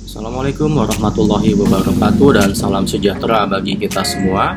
Assalamualaikum warahmatullahi wabarakatuh dan salam sejahtera bagi kita semua,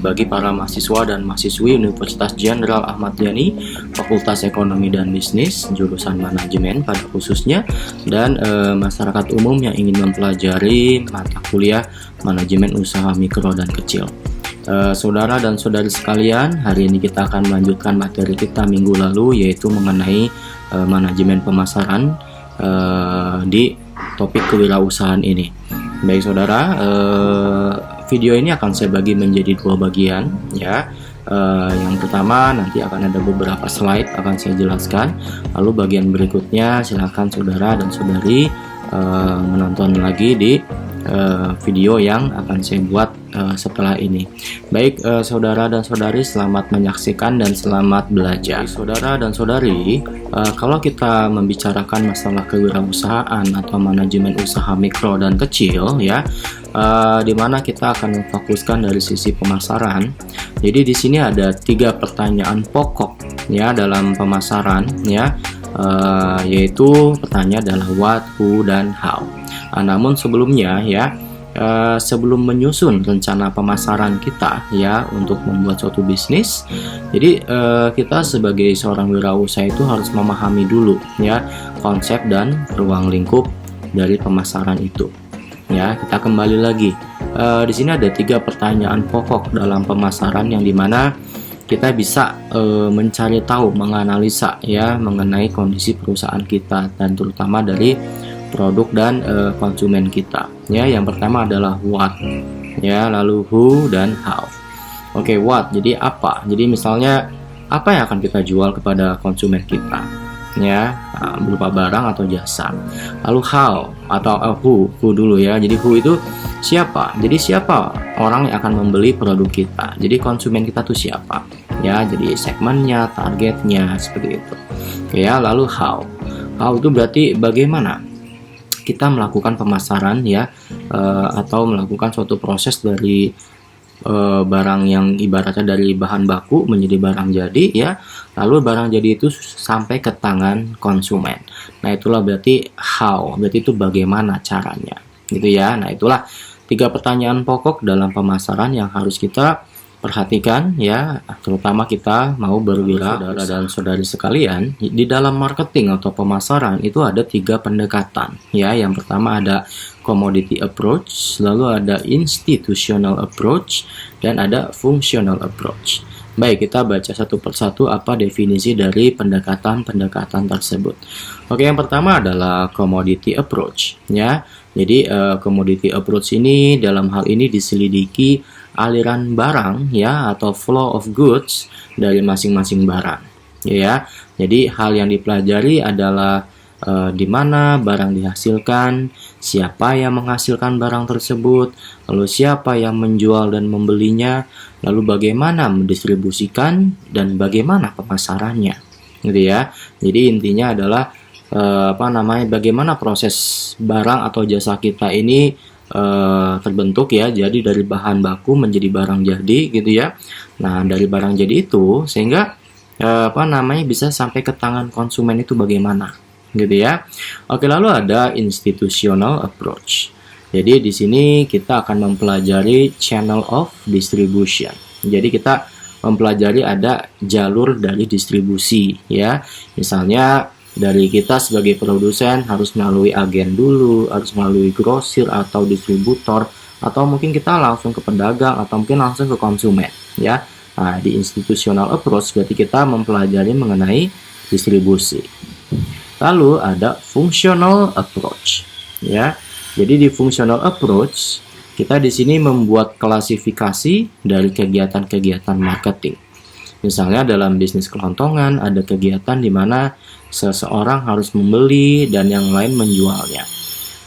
bagi para mahasiswa dan mahasiswi Universitas Jenderal Ahmad Yani, Fakultas Ekonomi dan Bisnis, jurusan manajemen pada khususnya, dan masyarakat umum yang ingin mempelajari mata kuliah manajemen usaha mikro dan kecil. Saudara dan saudari sekalian, hari ini kita akan melanjutkan materi kita minggu lalu, yaitu mengenai manajemen pemasaran di topik kewirausahaan ini. Baik saudara, video ini akan saya bagi menjadi dua bagian ya. Yang pertama nanti akan ada beberapa slide akan saya jelaskan. Lalu bagian berikutnya silakan saudara dan saudari menonton lagi di video yang akan saya buat setelah ini. Baik saudara dan saudari, selamat menyaksikan dan selamat belajar. Baik, saudara dan saudari, kalau kita membicarakan masalah kewirausahaan atau manajemen usaha mikro dan kecil ya, di mana kita akan memfokuskan dari sisi pemasaran. Jadi di sini ada 3 pertanyaan pokok ya dalam pemasaran ya, yaitu pertanyaan adalah what, who, dan how. Namun sebelumnya ya, sebelum menyusun rencana pemasaran kita ya untuk membuat suatu bisnis, jadi kita sebagai seorang wirausaha itu harus memahami dulu ya konsep dan ruang lingkup dari pemasaran itu. Ya, kita kembali lagi. Di sini ada 3 pertanyaan pokok dalam pemasaran yang dimana kita bisa mencari tahu, menganalisa ya mengenai kondisi perusahaan kita dan terutama dari produk dan konsumen kita. Ya, yang pertama adalah what, ya, lalu who dan how. Oke, what, jadi apa? Jadi misalnya apa yang akan kita jual kepada konsumen kita, ya, berupa barang atau jasa. Lalu how atau who dulu ya. Jadi who itu siapa? Jadi siapa orang yang akan membeli produk kita? Jadi konsumen kita tuh siapa? Ya, jadi segmennya, targetnya seperti itu. Oke ya, lalu how. How itu berarti bagaimana kita melakukan pemasaran ya, atau melakukan suatu proses dari barang yang ibaratnya dari bahan baku menjadi barang jadi ya, lalu barang jadi itu sampai ke tangan konsumen. Nah itulah berarti how, berarti itu bagaimana caranya gitu ya. Nah itulah 3 pertanyaan pokok dalam pemasaran yang harus kita perhatikan ya, terutama kita mau berwirausaha. Saudara dan saudari sekalian, di dalam marketing atau pemasaran itu ada 3 pendekatan ya. Yang pertama ada commodity approach, lalu ada institutional approach, dan ada functional approach. Baik, kita baca satu persatu apa definisi dari pendekatan-pendekatan tersebut. Oke, yang pertama adalah commodity approach ya. Jadi commodity approach ini dalam hal ini diselidiki aliran barang ya atau flow of goods dari masing-masing barang ya. Jadi hal yang dipelajari adalah di mana barang dihasilkan, siapa yang menghasilkan barang tersebut, lalu siapa yang menjual dan membelinya, lalu bagaimana mendistribusikan dan bagaimana pemasarannya gitu ya. Jadi intinya adalah bagaimana proses barang atau jasa kita ini terbentuk ya, jadi dari bahan baku menjadi barang jadi gitu ya. Nah dari barang jadi itu sehingga bisa sampai ke tangan konsumen itu bagaimana gitu ya. Oke, lalu ada institutional approach. Jadi di sini kita akan mempelajari channel of distribution. Jadi kita mempelajari ada jalur dari distribusi ya. Misalnya dari kita sebagai produsen harus melalui agen dulu, harus melalui grosir atau distributor, atau mungkin kita langsung ke pedagang atau mungkin langsung ke konsumen ya. Nah, di institutional approach berarti kita mempelajari mengenai distribusi. Lalu ada functional approach ya. Jadi di functional approach kita di sini membuat klasifikasi dari kegiatan-kegiatan marketing. Misalnya dalam bisnis kelontongan ada kegiatan di mana seseorang harus membeli dan yang lain menjualnya.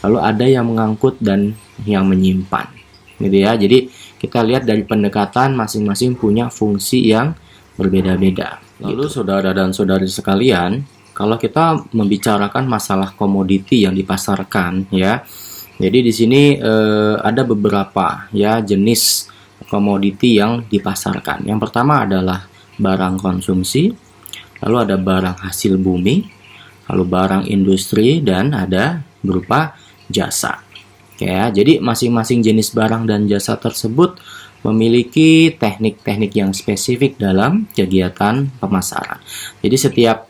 Lalu ada yang mengangkut dan yang menyimpan gitu ya. Jadi kita lihat dari pendekatan masing-masing punya fungsi yang berbeda-beda. Lalu saudara dan saudari sekalian, kalau kita membicarakan masalah komoditi yang dipasarkan ya. Jadi di sini ada beberapa ya jenis komoditi yang dipasarkan. Yang pertama adalah barang konsumsi, lalu ada barang hasil bumi, lalu barang industri, dan ada berupa jasa. Oke ya, jadi masing-masing jenis barang dan jasa tersebut memiliki teknik-teknik yang spesifik dalam kegiatan pemasaran. Jadi setiap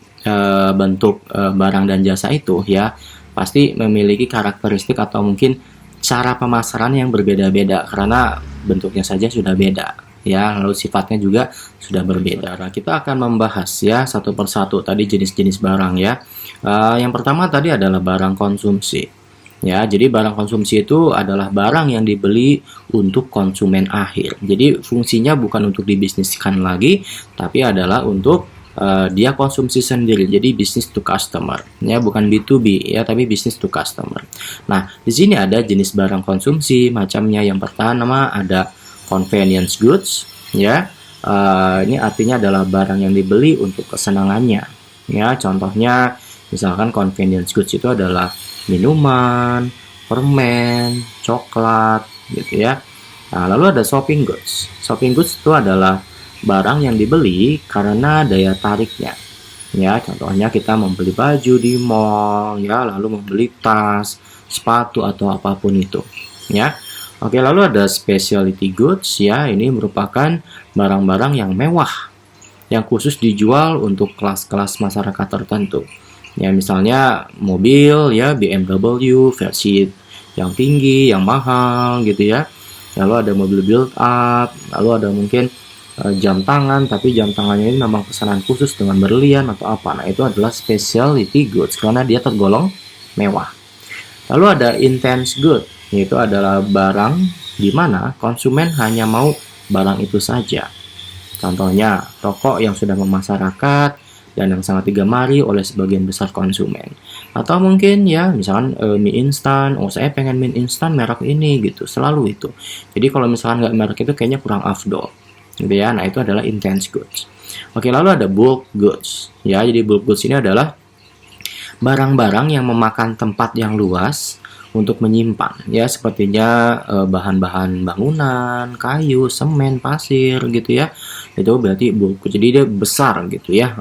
bentuk barang dan jasa itu ya pasti memiliki karakteristik atau mungkin cara pemasaran yang berbeda-beda karena bentuknya saja sudah beda ya, lalu sifatnya juga sudah berbeda. Nah, kita akan membahas ya satu persatu tadi jenis-jenis barang ya. Yang pertama tadi adalah barang konsumsi. Ya, jadi barang konsumsi itu adalah barang yang dibeli untuk konsumen akhir. Jadi fungsinya bukan untuk dibisniskan lagi, tapi adalah untuk dia konsumsi sendiri. Jadi business to customer. Ya, bukan B2B ya, tapi business to customer. Nah, di sini ada jenis barang konsumsi macamnya. Yang pertama ada convenience goods ya. Ini artinya adalah barang yang dibeli untuk kesenangannya. Ya, contohnya misalkan convenience goods itu adalah minuman, permen, coklat, gitu ya. Nah, lalu ada shopping goods. Shopping goods itu adalah barang yang dibeli karena daya tariknya. Ya, contohnya kita membeli baju di mall, ya, lalu membeli tas, sepatu atau apapun itu. Ya, oke. Lalu ada specialty goods. Ya, ini merupakan barang-barang yang mewah, yang khusus dijual untuk kelas-kelas masyarakat tertentu. Ya, misalnya mobil ya BMW versi yang tinggi, yang mahal gitu ya. Lalu ada mobil build up, lalu ada mungkin jam tangan, tapi jam tangannya ini memang pesanan khusus dengan berlian atau apa. Nah, itu adalah specialty goods karena dia tergolong mewah. Lalu ada intense good, yaitu adalah barang di mana konsumen hanya mau barang itu saja. Contohnya, rokok yang sudah memasyarakat dan yang sangat digemari oleh sebagian besar konsumen. Atau mungkin ya misalkan mie instan, oh saya pengen mie instan merek ini gitu, selalu itu. Jadi kalau misalkan nggak merek itu kayaknya kurang afdol gitu ya. Nah, itu adalah intense goods. Oke, lalu ada bulk goods ya. Jadi bulk goods ini adalah barang-barang yang memakan tempat yang luas untuk menyimpan ya, sepertinya bahan-bahan bangunan, kayu, semen, pasir gitu ya. Itu berarti bulk. Jadi dia besar gitu ya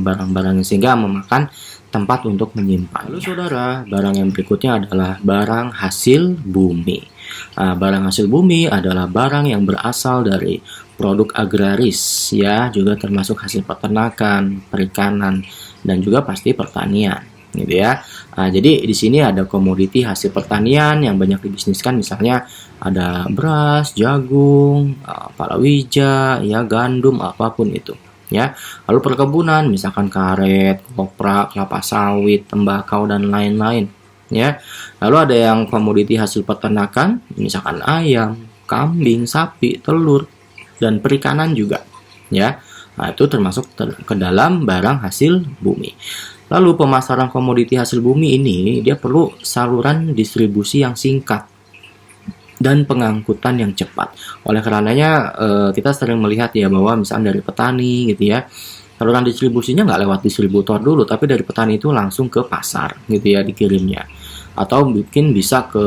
barang-barangnya sehingga memakan tempat untuk menyimpan. Lalu saudara, barang yang berikutnya adalah barang hasil bumi. Barang hasil bumi adalah barang yang berasal dari produk agraris ya, juga termasuk hasil peternakan, perikanan, dan juga pasti pertanian gitu ya. Jadi di sini ada komoditi hasil pertanian yang banyak dibisniskan, misalnya ada beras, jagung, palawija, ya gandum, apapun itu ya. Lalu perkebunan, misalkan karet, kopra, kelapa sawit, tembakau dan lain-lain ya. Lalu ada yang komoditi hasil peternakan, misalkan ayam, kambing, sapi, telur, dan perikanan juga ya. Nah, itu termasuk ke dalam barang hasil bumi. Lalu pemasaran komoditi hasil bumi ini dia perlu saluran distribusi yang singkat dan pengangkutan yang cepat. Oleh karenanya kita sering melihat ya bahwa misalnya dari petani gitu ya, saluran distribusinya nggak lewat distributor dulu, tapi dari petani itu langsung ke pasar gitu ya dikirimnya. Atau mungkin bisa ke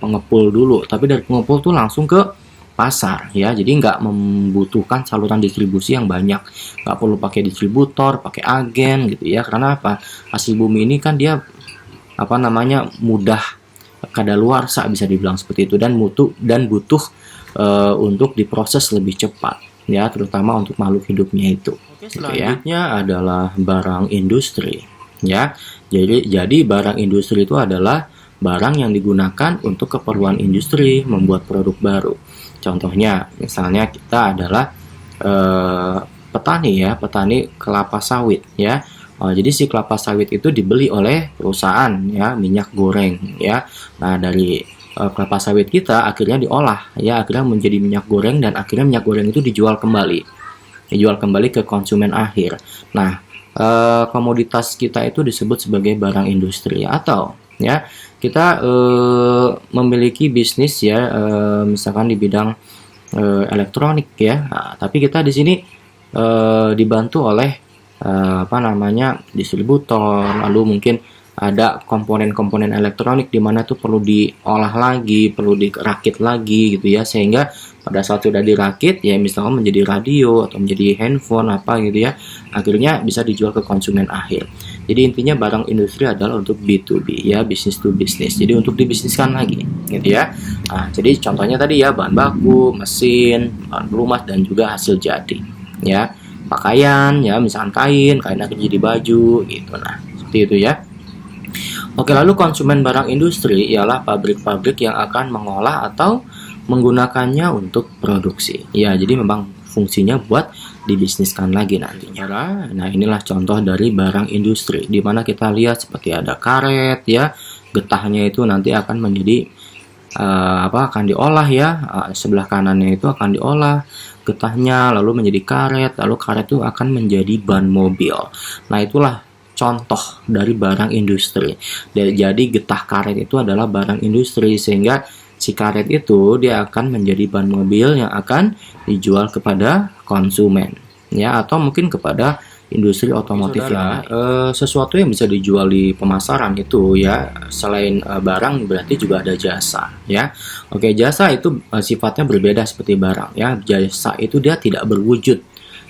pengepul dulu, tapi dari pengepul tuh langsung ke pasar ya. Jadi nggak membutuhkan saluran distribusi yang banyak, nggak perlu pakai distributor, pakai agen gitu ya. Karena apa, hasil bumi ini kan dia mudah kadaluarsa bisa dibilang seperti itu, dan butuh untuk diproses lebih cepat ya, terutama untuk makhluk hidupnya itu. Oke, selanjutnya adalah barang industri ya. Jadi barang industri itu adalah barang yang digunakan untuk keperluan industri membuat produk baru. Contohnya, misalnya kita adalah petani ya, petani kelapa sawit ya. Jadi si kelapa sawit itu dibeli oleh perusahaan ya, minyak goreng ya. Nah, dari kelapa sawit kita akhirnya diolah ya, akhirnya menjadi minyak goreng, dan akhirnya minyak goreng itu dijual kembali ke konsumen akhir. Nah, komoditas kita itu disebut sebagai barang industri. Atau ya kita memiliki bisnis ya, misalkan di bidang elektronik ya. Nah, tapi kita di sini dibantu oleh distributor, lalu mungkin ada komponen-komponen elektronik di mana tuh perlu diolah lagi, perlu dirakit lagi gitu ya, sehingga pada saat sudah dirakit ya misalnya menjadi radio atau menjadi handphone apa gitu ya, akhirnya bisa dijual ke konsumen akhir. Jadi intinya barang industri adalah untuk B2B ya, business to business. Jadi untuk dibisniskan lagi gitu ya. Nah, jadi contohnya tadi ya, bahan baku, mesin, bahan pelumas, dan juga hasil jadi ya. Pakaian ya, misalkan kain akhirnya jadi baju gitu. Nah, seperti itu ya. Oke, lalu konsumen barang industri ialah pabrik-pabrik yang akan mengolah atau menggunakannya untuk produksi. Ya, jadi memang fungsinya buat dibisniskan lagi nantinya. Nah, inilah contoh dari barang industri di mana kita lihat seperti ada karet ya, getahnya itu nanti akan menjadi akan diolah ya, sebelah kanannya itu akan diolah getahnya lalu menjadi karet, lalu karet itu akan menjadi ban mobil. Nah, itulah contoh dari barang industri. Jadi getah karet itu adalah barang industri, sehingga si karet itu dia akan menjadi ban mobil yang akan dijual kepada konsumen ya, atau mungkin kepada industri otomotif yang sesuatu yang bisa dijual di pemasaran itu ya, selain barang berarti juga ada jasa ya. Oke, jasa itu sifatnya berbeda seperti barang ya. Jasa itu dia tidak berwujud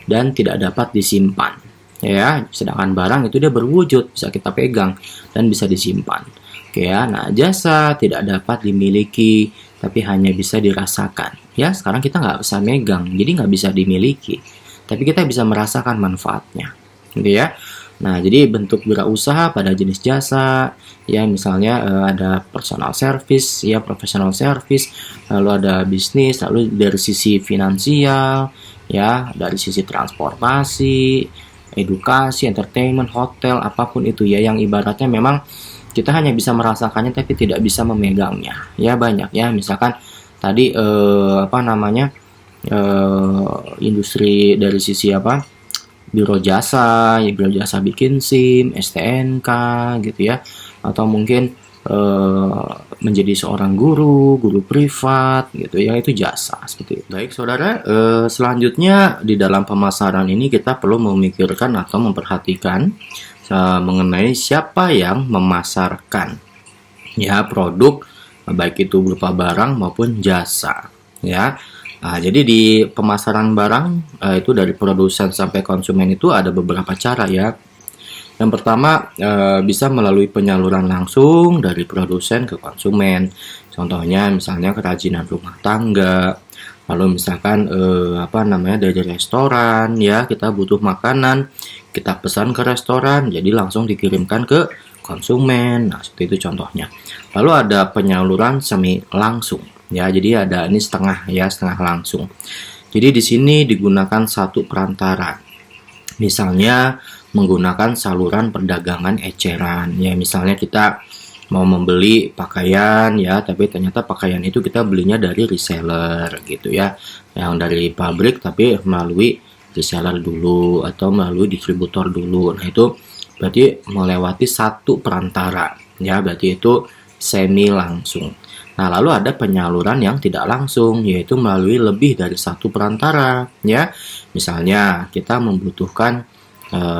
dan tidak dapat disimpan ya, sedangkan barang itu dia berwujud, bisa kita pegang dan bisa disimpan. Oke ya, nah jasa tidak dapat dimiliki tapi hanya bisa dirasakan ya. Sekarang kita nggak bisa megang, jadi nggak bisa dimiliki, tapi kita bisa merasakan manfaatnya gitu ya. Nah, jadi bentuk wirausaha pada jenis jasa ya, misalnya ada personal service ya, professional service, lalu ada bisnis, lalu dari sisi finansial ya, dari sisi transportasi, edukasi, entertainment, hotel, apapun itu ya, yang ibaratnya memang kita hanya bisa merasakannya tapi tidak bisa memegangnya ya. Banyak ya, misalkan tadi industri dari sisi biro jasa ya, biro jasa bikin SIM, STNK gitu ya, atau mungkin menjadi seorang guru privat gitu ya, itu jasa seperti itu. Baik saudara, selanjutnya di dalam pemasaran ini kita perlu memikirkan atau memperhatikan mengenai siapa yang memasarkan ya produk, baik itu berupa barang maupun jasa ya. Nah, jadi di pemasaran barang itu dari produsen sampai konsumen itu ada beberapa cara ya. Yang pertama bisa melalui penyaluran langsung dari produsen ke konsumen. Contohnya misalnya kerajinan rumah tangga. Lalu misalkan dari restoran ya, kita butuh makanan, kita pesan ke restoran, jadi langsung dikirimkan ke konsumen. Nah, seperti itu contohnya. Lalu ada penyaluran semi langsung ya. Jadi ada ini setengah langsung. Jadi di sini digunakan satu perantara. Misalnya menggunakan saluran perdagangan eceran ya, misalnya kita mau membeli pakaian ya, tapi ternyata pakaian itu kita belinya dari reseller gitu ya, yang dari pabrik tapi melalui reseller dulu atau melalui distributor dulu. Nah, itu berarti melewati satu perantara ya, berarti itu semi langsung. Nah, lalu ada penyaluran yang tidak langsung, yaitu melalui lebih dari satu perantara ya. Misalnya kita membutuhkan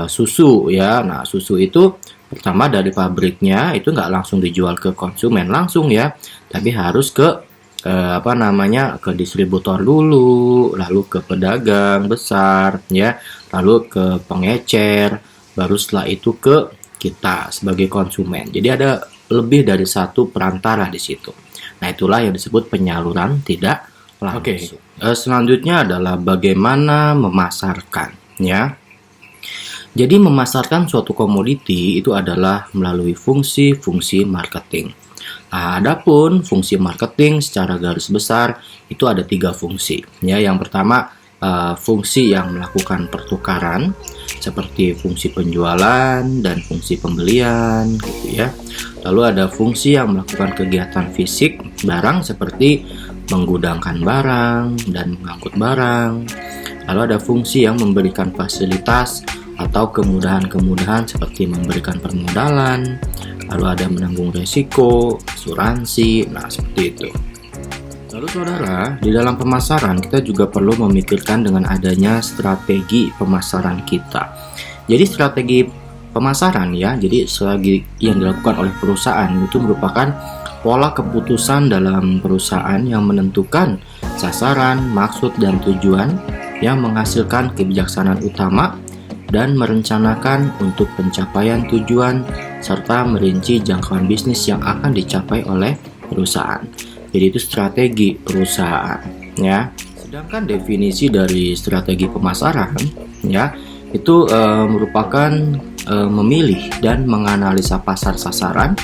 susu ya. Nah, susu itu pertama dari pabriknya itu nggak langsung dijual ke konsumen langsung ya, tapi harus ke ke distributor dulu, lalu ke pedagang besar ya, lalu ke pengecer, baru setelah itu ke kita sebagai konsumen. Jadi ada lebih dari satu perantara di situ. Nah, itulah yang disebut penyaluran tidak langsung. Selanjutnya adalah bagaimana memasarkan ya. Jadi memasarkan suatu komoditi itu adalah melalui fungsi-fungsi marketing. Nah, adapun fungsi marketing secara garis besar itu ada 3 fungsi. Ya, yang pertama fungsi yang melakukan pertukaran seperti fungsi penjualan dan fungsi pembelian gitu ya. Lalu ada fungsi yang melakukan kegiatan fisik barang seperti menggudangkan barang dan mengangkut barang. Lalu ada fungsi yang memberikan fasilitas atau kemudahan-kemudahan seperti memberikan permodalan, lalu ada menanggung resiko, asuransi, nah seperti itu. Lalu saudara, di dalam pemasaran kita juga perlu memikirkan dengan adanya strategi pemasaran kita. Jadi strategi pemasaran ya. Jadi strategi yang dilakukan oleh perusahaan itu merupakan pola keputusan dalam perusahaan yang menentukan sasaran, maksud, dan tujuan yang menghasilkan kebijaksanaan utama dan merencanakan untuk pencapaian tujuan serta merinci jangkauan bisnis yang akan dicapai oleh perusahaan. Jadi itu strategi perusahaan ya. Sedangkan definisi dari strategi pemasaran ya itu merupakan memilih dan menganalisa pasar sasaran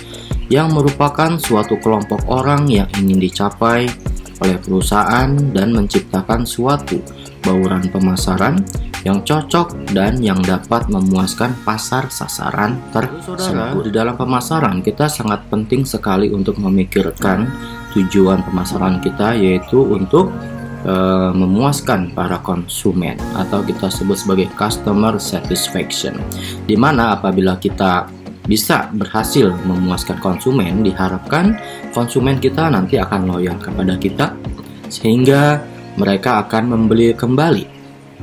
yang merupakan suatu kelompok orang yang ingin dicapai oleh perusahaan dan menciptakan suatu bauran pemasaran yang cocok dan yang dapat memuaskan pasar sasaran tersebut. Di dalam pemasaran kita sangat penting sekali untuk memikirkan tujuan pemasaran kita, yaitu untuk memuaskan para konsumen atau kita sebut sebagai customer satisfaction, dimana apabila kita bisa berhasil memuaskan konsumen, diharapkan konsumen kita nanti akan loyal kepada kita sehingga mereka akan membeli kembali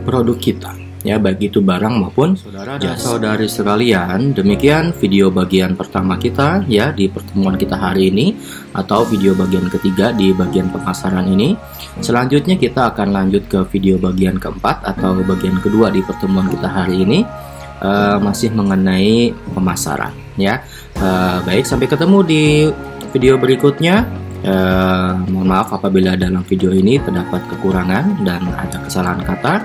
produk kita ya, baik itu barang maupun saudara dan saudari sekalian. Demikian video bagian pertama kita ya di pertemuan kita hari ini, atau video bagian ketiga di bagian pemasaran ini. Selanjutnya kita akan lanjut ke video bagian keempat atau bagian kedua di pertemuan kita hari ini, masih mengenai pemasaran ya. Baik, sampai ketemu di video berikutnya. Mohon maaf apabila dalam video ini terdapat kekurangan dan ada kesalahan kata.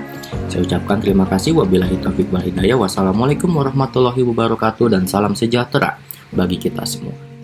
Saya ucapkan terima kasih. Wabillahi taufiq wal hidayah. Wassalamualaikum warahmatullahi wabarakatuh dan salam sejahtera bagi kita semua.